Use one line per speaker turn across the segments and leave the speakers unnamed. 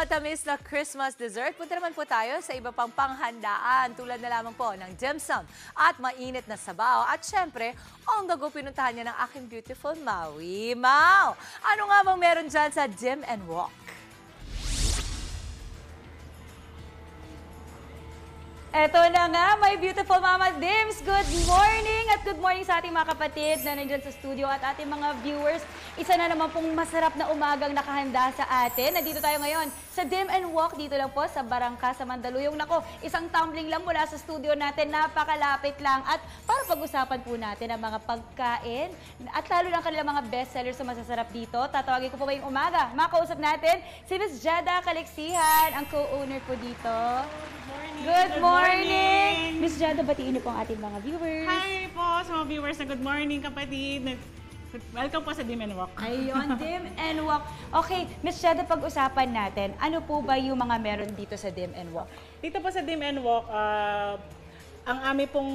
matamis na Christmas dessert, punta naman po tayo sa iba pang panghandaan tulad na lamang po ng dim sum at mainit na sabaw. At syempre, on the go pinuntahan niya ng aking beautiful Maui. Mau, ano nga bang meron dyan sa Dim and Wok?
Eto na nga, my beautiful Mama Dims. Good morning at good morning sa ating mga kapatid na nandyan sa studio at ating mga viewers. Isa na naman pong masarap na umagang nakahanda sa atin. Nandito tayo ngayon sa Dim and Wok, dito lang po sa Barangka sa Mandaluyong. Nako, isang tumbling lang mula sa studio natin, napakalapit lang. At para pag-usapan po natin ang mga pagkain at lalo lang kanilang mga bestsellers sa masasarap dito, tatawagin ko po ngayong umaga. Makausap natin si Ms. Jada Calexihan, ang co-owner po dito. Good morning! Miss Jada, batiin niyo po ang ating mga viewers.
Hi po sa mga viewers na good morning kapatid. Welcome po sa Dim and Wok.
Ayun, Dim and Wok. Okay, Miss Jada, pag-usapan natin, ano po ba yung mga meron dito sa Dim and Wok?
Dito po sa Dim and Wok, ang aming pong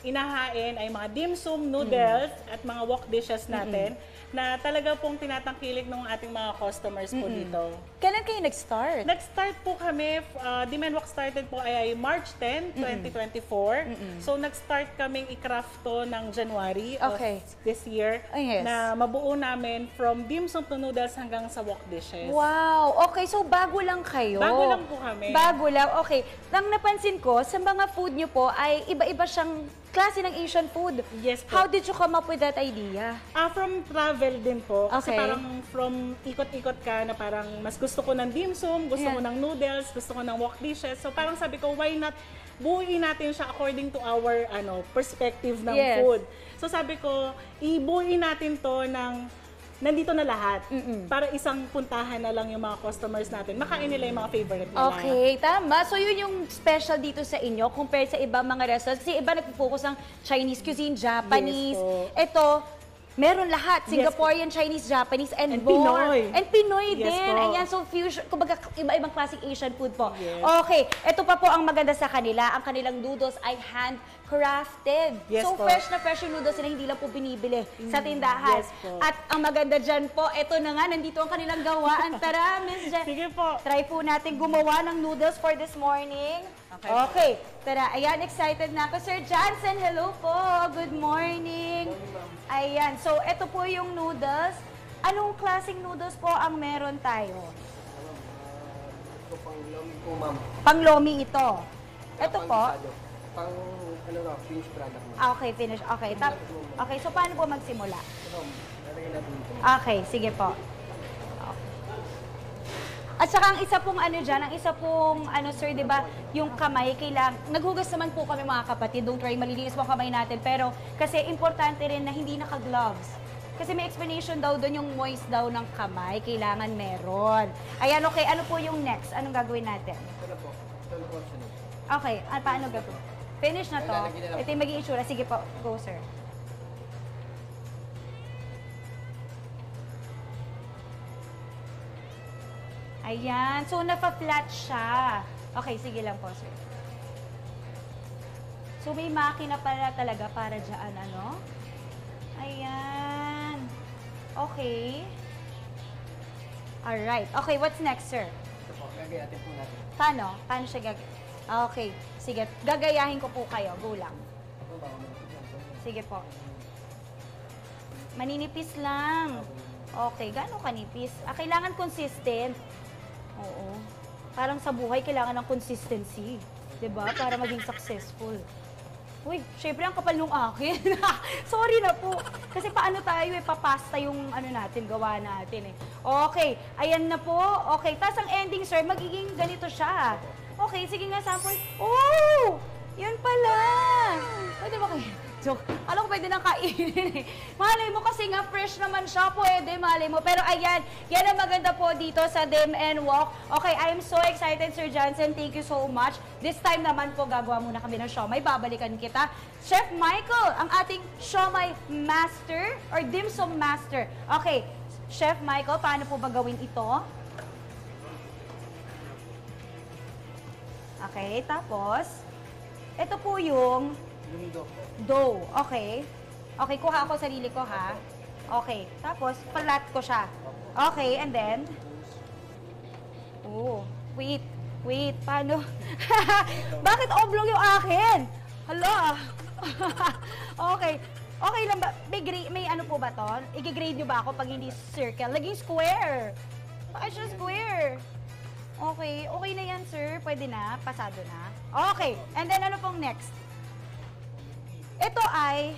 inahain ay mga dim sum, noodles at mga wok dishes natin na talaga pong tinatangkilik ng ating mga customers po dito.
Kailan kayo nag-start?
Nag-start po kami, Dim and Wok started po ay March 10, 2024. So nag-start kaming i-craft to ng January of this year na mabuo namin from dim sum to noodles hanggang sa wok dishes.
Wow! Okay, so bago lang kayo.
Bago lang po kami.
Bago lang, okay. Nang napansin ko, sa mga food nyo po ay iba-iba siyang klase ng Asian food.
Yes po.
How did you come up with that idea?
From travel din po. Kasi
Okay.
parang from ikot-ikot ka na parang mas gusto ko ng dim sum, gusto ko ng noodles, gusto ko ng wok dishes. So parang sabi ko, why not buuin natin siya according to our perspective ng food. So sabi ko, ibuuin natin to ng nandito na lahat. Para isang puntahan na lang yung mga customers natin. Makain nila yung mga favorite nila.
Okay, tama. So yun yung special dito sa inyo compared sa ibang mga restaurants. Kasi iba nagpo-focus ng Chinese cuisine, Japanese.
Yes po.
Ito, meron lahat. Singaporean, Chinese, Japanese, and more.
Pinoy.
And Pinoy
Yes
din.
po.
Ayan, so fusion, kumbaga iba-ibang classic Asian food po.
Yes.
Okay, ito pa po ang maganda sa kanila. Ang kanilang noodles ay handcrafted.
Yes
So
po.
fresh na fresh yung noodles nila, hindi lang po binibili sa tindahan.
Yes po.
At ang maganda dyan po, ito na nga, nandito ang kanilang gawaan. Tara, Miss Jen.
Sige po.
Try po natin gumawa ng noodles for this morning. Okay. Tara, ayan, excited na ako. Sir Johnson, hello po. Good morning. Ayan, so ito po yung noodles. Anong klaseng noodles po ang meron tayo?
Ito pang lomi po, ma'am.
Panglomi ito. Ito po.
Pang, finished product, ma'am.
Okay, finish. Okay, okay, so paano po magsimula?
Ito, nalagay natin ito.
Okay, sige po. At saka ang isa pong dyan, ang isa pong sir, di ba, yung kamay, naghugas naman po kami mga kapatid, don't worry, malilinis po ang kamay natin, pero kasi importante rin na hindi naka-gloves. Kasi may explanation daw doon, yung moist daw ng kamay, kailangan meron. Ayan, okay, ano po yung next? Anong gagawin natin?
Ito na po. Ito na po ang sunod.
Okay, paano gagawin? Finish na to.
Lalagyan na lang.
Ito yung magiging itsura. Sige po, go sir. Ayan. So, napa-flat siya. Okay, sige lang po, sir. So, may makina pala talaga para dyan, ano? Ayan. Okay. Alright. Okay, what's next, sir?
Ito po, gagayatin po natin.
Paano? Paano siya Okay. Sige, gagayahin ko po kayo. Go lang.
Ito ba?
Sige po. Maninipis lang. Okay, gano'ng kanipis? Kailangan consistent. Oo. Parang sa buhay, kailangan ng consistency. 'Di ba? Para maging successful. Uy, syempre ang kapal nung akin. Sorry na po. Kasi paano tayo papasta yung natin, gawa natin eh. Okay, ayan na po. Okay, tas ang ending, sir, magiging ganito siya. Okay, sige nga, sample. Oh! Yun pala! Pwede ba kayo? Joke. Alam ko pwede nang kainin eh. Malay mo kasi nga fresh naman siya. Pwede, malay mo. Pero ayan, yan ang maganda po dito sa Dim and Wok. Okay, I am so excited, Sir Johnson. Thank you so much. This time naman po, gagawa muna kami ng siomay. Babalikan kita. Chef Michael, ang ating siomay master or dim sum master. Okay, Chef Michael, paano po ba gawin ito? Okay, tapos, ito po yung dough. Okay. Okay, kuha ako sarili ko ha. Okay, tapos, palat ko siya. Okay, and then, Oh, wait, paano? Bakit oblong yung akin? Hala. Okay lang ba? May ano po ba to? I-grade nyo ba ako pag hindi circle? Laging square. Bakit siya square? Okay na yan, sir. Pwede na? Pasado na? Okay, and then ano pong next? Ito ay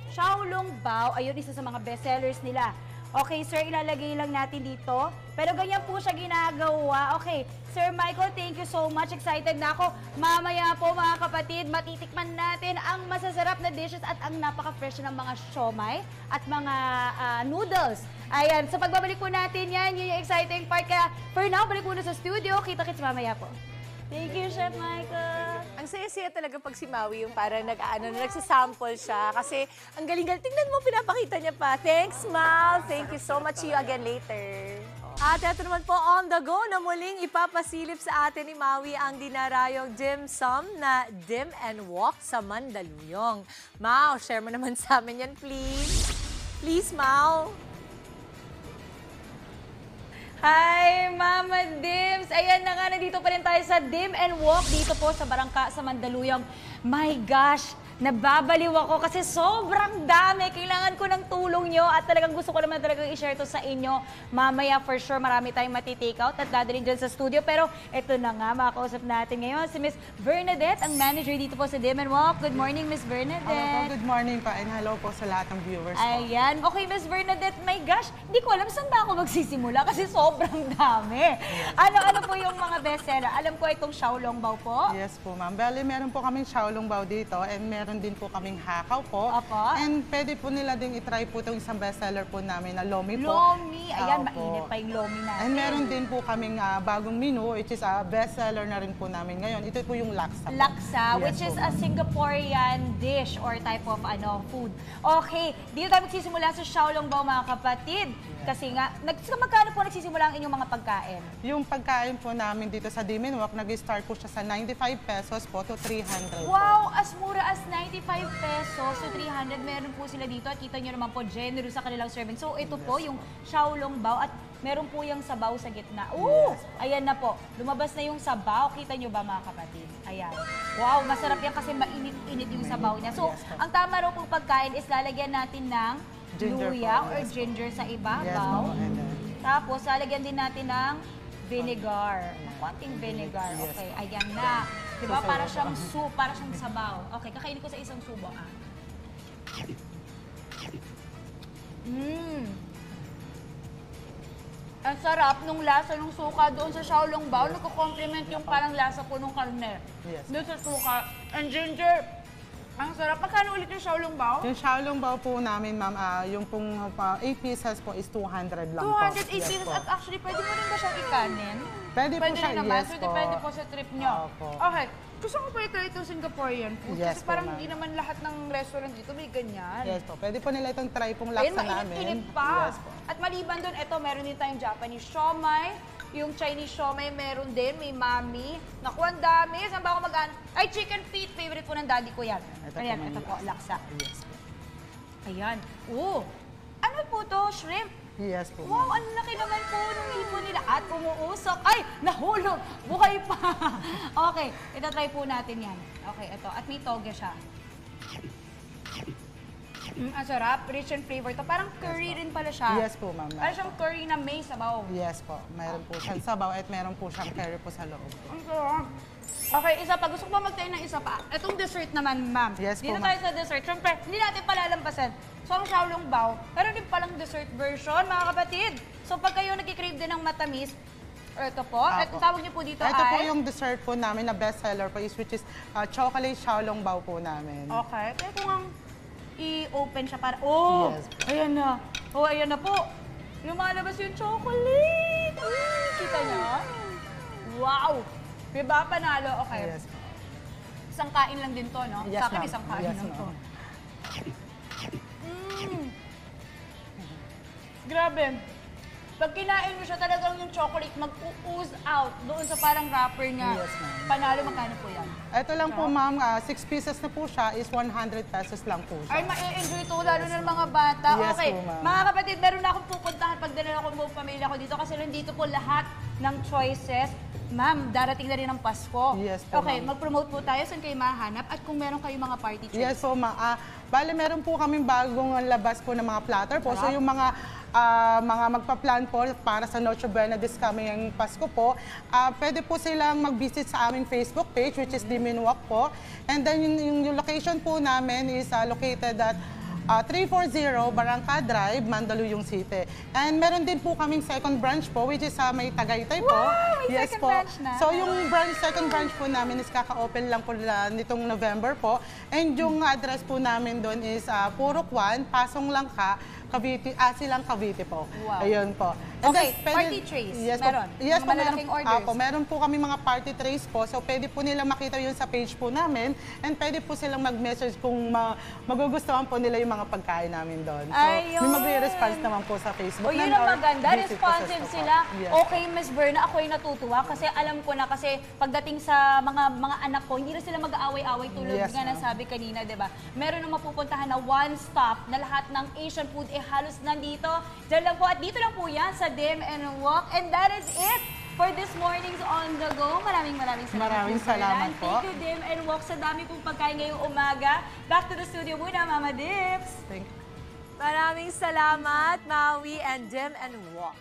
Xiaolong Bao. Ayun, isa sa mga bestsellers nila. Okay, sir, ilalagay lang natin dito. Pero ganyan po siya ginagawa. Okay, Sir Michael, thank you so much. Excited na ako. Mamaya po, mga kapatid, matitikman natin ang masasarap na dishes at ang napaka-fresh ng mga siomai at mga noodles. Ayan, sa pagbabalik po natin yan, yun yung exciting part. Kaya for now, balik muna sa studio. Kita-kits mamaya po. Thank you, Chef Michael.
Ang saya-saya talaga pag si Maui yung parang nagsasample siya. Kasi ang galing-galing. Tingnan mo, pinapakita niya pa. Thanks, Mal. Thank you so much. See you again later. At ito naman po on the go na muling ipapasilip sa atin ni Maui ang dinarayong dim sum na Dim and Walk sa Mandaluyong. Mau, share mo naman sa amin yan, please. Please, Mau.
Hi, Mama Dims! Ayan na nga, nandito pa rin tayo sa Dim and Walk dito po sa Barangka sa Mandaluyong. My gosh, nababaliw ako kasi sobrang dami. Kailangan ko ng tulong nyo at talagang gusto ko naman talagang i-share to sa inyo. Mamaya for sure marami tayong matitake out at dadalhin dyan sa studio. Pero ito na nga, makakausap natin ngayon si Miss Bernadette, ang manager dito po sa Dim and Walk. Good morning, Miss Bernadette.
Good morning pa and hello po sa lahat ng viewers po.
Ayan. Okay, Miss Bernadette, my gosh, hindi ko alam saan ba ako magsisimula kasi sobrang dami. Ano po yung mga bestseller? Alam ko itong Xiaolong Bao po.
Yes po, ma'am. Bali, meron po kaming Xiaolong Bao dito and meron din po kaming hakaw po.
Opo.
And pwede po nila din itry po itong isang bestseller po namin na lomi po.
Lomi. Ayan,
Opo.
mainit pa yung lomi natin.
And meron din po kaming bagong menu which is a bestseller na rin po namin ngayon. Ito po yung laksa po.
Laksa,
Yes
which
po,
is a
ma'am.
Singaporean dish or type of food. Okay, dito tayo magsisimula sa Xiaolong Bao, mga kapatid. Kasi nga, magkano po nagsisimula ang inyong mga pagkain?
Yung pagkain po namin dito sa Dim and Walk, nag-start po siya sa 95 pesos po to 300 po.
Wow, as mura as 95 pesos to 300. Meron po sila dito at kita nyo naman po, generous sa kanilang serving. So ito po yung Xiaolong Bao at meron po yung sabaw sa gitna. Ooh! Ayan na po. Lumabas na yung sabaw. Kita nyo ba, mga kapatid? Ayan. Wow, masarap yan kasi mainit-init yung sabaw niya. So, ang tama raw pong pagkain is lalagyan natin ng
Ginger
luya
po,
or
yes po.
ginger sa
Yes
ibabaw.
po. And then,
Tapos, lalagyan din natin ng vinegar. Konting vinegar.
Yes.
Okay, ayan na. Diba? Para siyang soup, para siyang sabaw. Okay, kakainin ko sa isang subo. Ang sarap nung lasa ng suka doon sa Xiaolong Bao. Nagko-complement yung parang lasa po ng karne.
Yes.
Doon sa suka. And ginger. Ang sarap. Magkano ulit yung Xiaolong Bao?
yung Xiaolong Bao po namin, ma'am, yung pong 8 pieces po is 200 lang po.
208
Yes
pesos.
po.
At actually, pwede mo rin ba siyang ikanin?
Pwede po siya,
rin naman.
yes
So,
po.
depende po sa trip nyo.
Opo.
Okay. Gusto ko pa ito Singaporean food.
Yes
kasi
po,
parang
ma'am.
hindi naman lahat ng restaurant dito may ganyan.
Yes po. Pwede po nila itong try pong
Ayun,
laksa namin.
mainit-init pa.
Yes po.
At maliban doon, ito, meron din tayong Japanese siomai. Yung Chinese siomai, meron din. May mami. Naku, ang dami. Saan ba ako mag-ano? Ay, chicken feet. Favorite po ng daddy ko yan.
Ito
Ayan,
po, ma'am.
ito po, laksa.
Yes po.
Ayan. Oh, ano po to? Shrimp.
Yes po.
Wow, ang laki naman po ng hipon nila. At umuusok. Ay, nahulog. Buhay pa. Okay, ito try po natin yan. Okay, ito. At may toge siya. Ang sarap. Rich and flavor to. Parang curry rin pala siya.
Yes po, ma'am.
Parang siyang curry na may sabaw.
Yes po. Mayroon po siyang sabaw at meron po siyang curry po sa loob po.
Ang sarap. Okay, isa pa. Gusto ko ba magtayo ng isa pa? Itong dessert naman, ma'am.
Yes po,
Dito
ma'am.
tayo sa dessert. Siyempre, hindi natin palalampasin. So, ang Xiaolong Bao, meron din palang dessert version, mga kapatid. So, pag kayo nagkikrave din ng matamis, ito po,
Apo.
tawag niyo po dito
Ito po
ay...
yung dessert po namin na bestseller po is which is chocolate Xiaolong Bao po namin.
Okay, kaya kung ang i-open siya para... Oh!
Yes po.
Ayan na. Oh, ayan na po. Lumalabas yung chocolate. Kita niyo? Wow! Diba? Panalo. Okay.
Yes po.
Isang kain lang din to, no?
Yes,
Sa akin,
ma'am.
isang kain
Yes,
lang to.
ma'am.
Grabe. Pag kinain mo siya, talagang yung chocolate mag-ooze out doon sa parang wrapper niya.
Yes, ma'am.
Panalo, magkano po yan?
Ito lang po, ma'am, 6 pieces na po siya is 100 pesos lang po siya.
Ay, ma-enjoy ito, lalo ng mga bata.
Yes
Okay,
po, ma'am.
mga kapatid, meron na akong pupuntahan pag dinala ko buong pamilya ko dito kasi nandito po lahat ng choices. Ma'am, darating na rin ang Pasko.
Yes po,
Okay,
ma'am.
mag-promote po tayo saan kayo mahanap at kung meron kayong mga party treats.
Yes po, ma'am. Bale, meron po kaming bagong labas po ng mga platter po. So, yung mga magpa-plan po para sa Noche Buena this coming Pasko po, pwede po silang mag-visit sa aming Facebook page, which is Diminwalk po. And then, yung location po namin is located at 340 Barangka Drive, Mandaluyong City. And meron din po kaming second branch po, which is sa may Tagaytay po.
Wow! May second branch na.
So yung second branch po namin is kaka-open lang po nitong November po. And yung address po namin doon is Purok 1, Pasong Langka, Cavite, Silang Cavite po.
Wow.
Ayun po.
Okay, party trays.
Yes,
Meron?
Yes
Mga
po,
malalaking orders?
meron po kami mga party trays po. So pwede po nila makita yun sa page po namin. And pwede po silang mag-message kung magugustuhan po nila yung mga pagkain namin doon. So
Ayun.
may magre-response naman po sa Facebook.
O yun
namin
ang
or
maganda,
visit po sa
responsive
store po.
sila.
Yes.
Okay, Miss Berna, ako'y natutuwa kasi alam ko na kasi pagdating sa mga anak ko, hindi na sila mag-aaway-away tulad
Yes,
nga
ma'am.
nasabi kanina, di ba? Meron na mapupuntahan na one-stop na lahat ng Asian food halos nandito. Diyan lang po at dito lang po yan sa Dim and Walk. And that is it for this morning's On The Go. Maraming salamat.
Maraming
Miss
salamat
Berna.
po.
Thank you, Dim and Walk. Sa dami pong pagkain ngayong umaga. Back to the studio muna, Mama Dips.
Thank you.
Maraming salamat, Maui and Dim and Walk.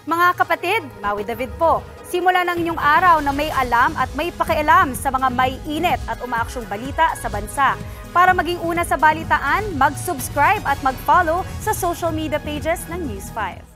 Mga kapatid, Maui David po. Simula ng inyong araw na may alam at may pakialam sa mga may init at umaaksyong balita sa bansa. Para maging una sa balitaan, mag-subscribe at mag-follow sa social media pages ng News 5.